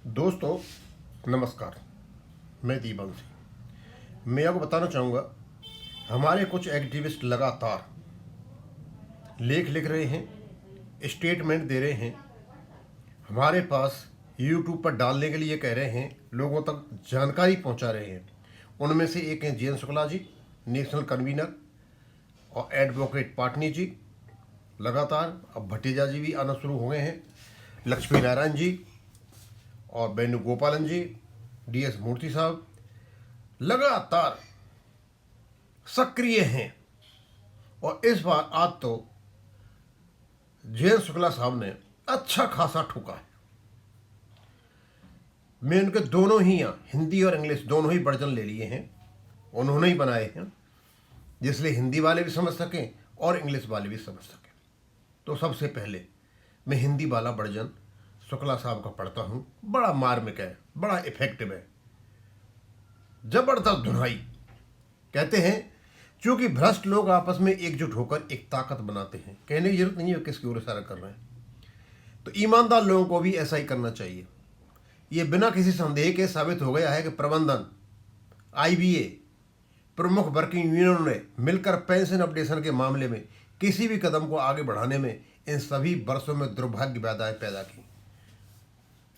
दोस्तों नमस्कार। मैं दीपांशी। मैं आपको बताना चाहूँगा, हमारे कुछ एक्टिविस्ट लगातार लेख लिख रहे हैं, स्टेटमेंट दे रहे हैं, हमारे पास यूट्यूब पर डालने के लिए कह रहे हैं, लोगों तक जानकारी पहुंचा रहे हैं। उनमें से एक हैं जयंत शुक्ला जी, नेशनल कन्वीनर और एडवोकेट पाटनी जी। लगातार अब भतीजा जी भी आना शुरू हो गए हैं, लक्ष्मी नारायण जी और वेणुगोपालन जी, DS मूर्ति साहब लगातार सक्रिय हैं। और इस बार आज तो जयंत शुक्ला साहब ने अच्छा खासा ठोका है। मैं उनके दोनों ही यहाँ हिंदी और इंग्लिश दोनों ही वर्जन ले लिए हैं, उन्होंने ही बनाए हैं, जिसलिए हिंदी वाले भी समझ सकें और इंग्लिश वाले भी समझ सकें। तो सबसे पहले मैं हिंदी वाला वर्जन शुक्ला साहब का पढ़ता हूँ। बड़ा मार्मिक है, बड़ा इफेक्टिव है, जबरदस्त धुनाई। कहते हैं, चूंकि भ्रष्ट लोग आपस में एकजुट होकर एक ताकत बनाते हैं। कहने की जरूरत नहीं है किसकी ओर इशारा कर रहे हैं। तो ईमानदार लोगों को भी ऐसा ही करना चाहिए। ये बिना किसी संदेह के साबित हो गया है कि प्रबंधन, IBA, प्रमुख वर्किंग यूनियनों ने मिलकर पेंशन अपडेशन के मामले में किसी भी कदम को आगे बढ़ाने में इन सभी वर्षों में दुर्भाग्य बाधाएं पैदा की।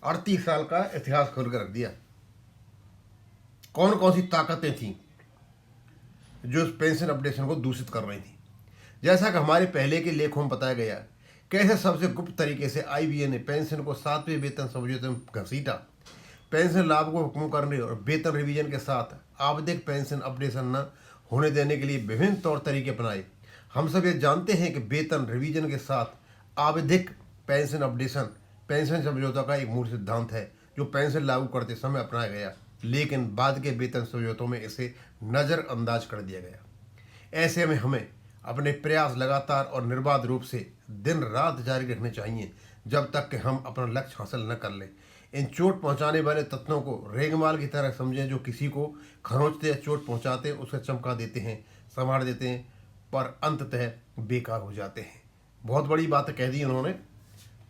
38 साल का इतिहास खोल कर रख दिया। कौन कौन सी ताकतें थीं जो इस पेंशन अपडेशन को दूषित कर रही थी। जैसा कि हमारे पहले के लेखों में बताया गया, कैसे सबसे गुप्त तरीके से IBA ने पेंशन को 7वें वेतन समझौते में घसीटा, पेंशन लाभ को हुक्म करने और वेतन रिवीजन के साथ आवधिक पेंशन अपडेशन न होने देने के लिए विभिन्न तौर तरीके अपनाए। हम सब ये जानते हैं कि वेतन रिवीजन के साथ आवधिक पेंशन अपडेशन पेंशन समझौता का एक मूल सिद्धांत है, जो पेंशन लागू करते समय अपनाया गया, लेकिन बाद के वेतन समझौतों में इसे नज़रअंदाज कर दिया गया। ऐसे में हमें अपने प्रयास लगातार और निर्बाध रूप से दिन रात जारी रखने चाहिए, जब तक कि हम अपना लक्ष्य हासिल न कर लें। इन चोट पहुंचाने वाले तत्वों को रेगमाल की तरह समझें, जो किसी को खरोंचते या चोट पहुंचाते हैं, उसे चमका देते हैं, संवार देते हैं, पर अंततः बेकार हो जाते हैं। बहुत बड़ी बात कह दी उन्होंने।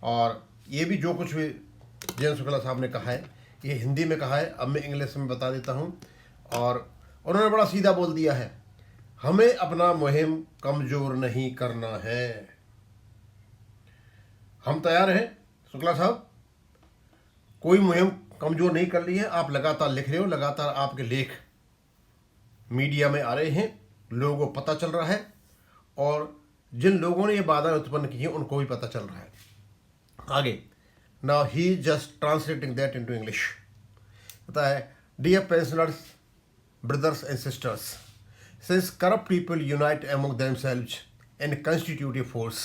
और ये भी जो कुछ भी जयंत शुक्ला साहब ने कहा है, ये हिंदी में कहा है, अब मैं इंग्लिश में बता देता हूँ। और उन्होंने बड़ा सीधा बोल दिया है, हमें अपना मुहिम कमज़ोर नहीं करना है। हम तैयार हैं शुक्ला साहब, कोई मुहिम कमज़ोर नहीं कर ली है। आप लगातार लिख रहे हो, लगातार आपके लेख मीडिया में आ रहे हैं, लोगों को पता चल रहा है, और जिन लोगों ने ये बाधा उत्पन्न की है उनको भी पता चल रहा है। आगे, now he just translating that into English. पता है, dear pensioners, brothers and sisters, since corrupt people unite among themselves and constitute a force,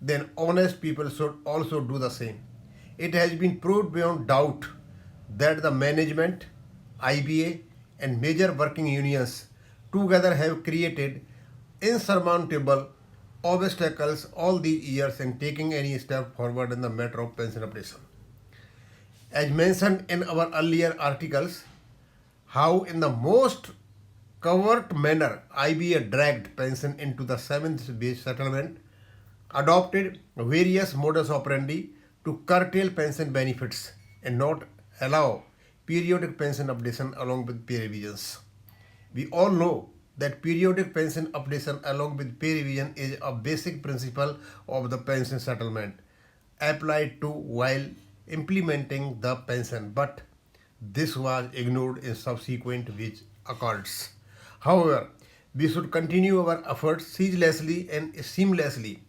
then honest people should also do the same. It has been proved beyond doubt that the management, IBA, and major working unions together have created insurmountable obstacles all these years in taking any step forward in the matter of pension updation. As mentioned in our earlier articles, how in the most covert manner IBA dragged pension into the seventh wage settlement, adopted various modus operandi to curtail pension benefits and not allow periodic pension updation along with pay revisions. We all know that periodic pension updation along with pay revision is a basic principle of the pension settlement applied to while implementing the pension, but this was ignored in subsequent wage accords. However, we should continue our efforts ceaselessly and seamlessly,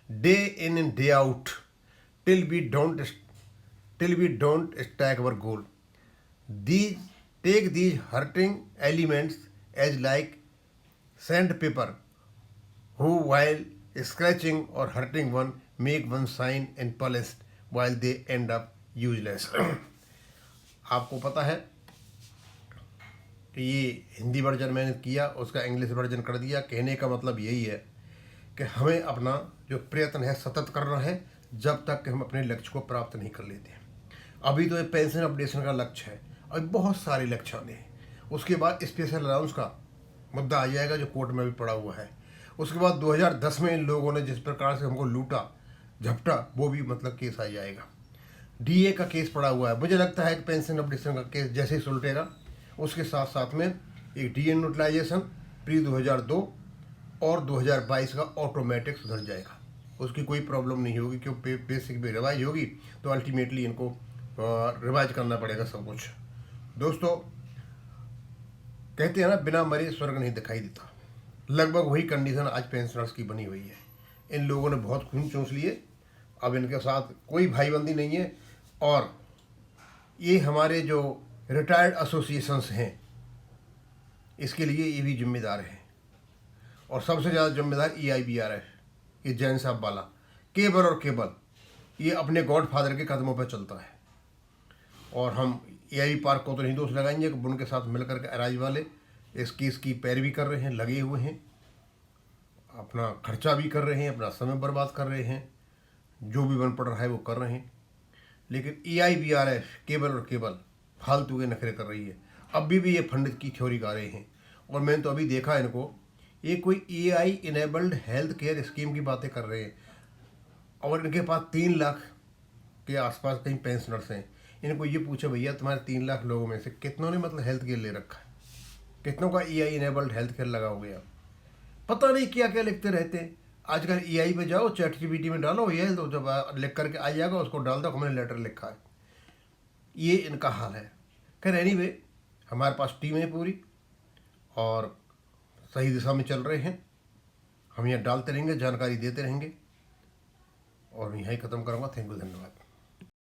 day in and day out, till we don't stack our goal. Take these hurting elements as like sandpaper, who while scratching or hurting one make one shine and polished while they end up useless. आपको पता है कि ये Hindi version मैंने किया, उसका English version कर दिया। कहने का मतलब यही है कि हमें अपना जो प्रयत्न है सतत करना है, जब तक कि हम अपने लक्ष्य को प्राप्त नहीं कर लेते हैं। अभी तो ये पेंशन अपडेशन का लक्ष्य है, अभी बहुत सारे लक्ष्य आने हैं। उसके बाद स्पेशल अलाउंस का मुद्दा आ जाएगा, जो कोर्ट में भी पड़ा हुआ है। उसके बाद 2010 में इन लोगों ने जिस प्रकार से हमको लूटा झपटा, वो भी मतलब केस आ जाएगा। डीए का केस पड़ा हुआ है। मुझे लगता है कि पेंशन अपडेशन का केस जैसे ही सुलटेगा उसके साथ साथ में एक डीए न्यूट्रलाइजेशन प्री 2002 और 2022 का ऑटोमेटिक सुधर जाएगा। उसकी कोई प्रॉब्लम नहीं होगी, क्योंकि बेसिक भी रिवाइज होगी तो अल्टीमेटली इनको रिवाइज करना पड़ेगा सब कुछ। दोस्तों, कहते हैं ना, बिना मरे स्वर्ग नहीं दिखाई देता। लगभग वही कंडीशन आज पेंशनर्स की बनी हुई है। इन लोगों ने बहुत खून चूस लिए, अब इनके साथ कोई भाईबंदी नहीं है। और ये हमारे जो रिटायर्ड एसोसिएशंस हैं इसके लिए ये भी जिम्मेदार हैं, और सबसे ज़्यादा जिम्मेदार EIBR है, ये जैन साहब वाला। केवल और केवल ये अपने गॉडफादर के कदमों पर चलता है। और हम EIB पार्क को तो नहीं दोष लगाएंगे कि उनके साथ मिलकर के अराइज वाले इस केस की पैरवी कर रहे हैं, लगे हुए हैं, अपना खर्चा भी कर रहे हैं, अपना समय बर्बाद कर रहे हैं, जो भी बन पड़ रहा है वो कर रहे हैं। लेकिन EIBRF केवल और केवल फालतू के नखरे कर रही है। अभी भी ये फंड की थ्योरी गा रहे हैं। और मैंने तो अभी देखा इनको, ये कोई AI enabled health care scheme की बातें कर रहे हैं, और इनके पास 3 लाख के आसपास कहीं पेंशनर्स हैं। इनको ये पूछे, भैया तुम्हारे 3 लाख लोगों में से कितनों ने मतलब हेल्थ केयर ले रखा है, कितनों का EI इनेबल्ड हेल्थ केयर लगा हो गया। पता नहीं क्या क्या लिखते रहते हैं। आजकल EI पे जाओ, ChatGPT में डालो ये, तो जब लिख करके आ जाएगा उसको डाल दो, हमने लेटर लिखा है। ये इनका हाल है। खैर एनीवे, हमारे पास टीम है पूरी और सही दिशा में चल रहे हैं। हम यहाँ डालते रहेंगे, जानकारी देते रहेंगे, और मैं यहीं ख़त्म करूँगा। थैंक यू, धन्यवाद।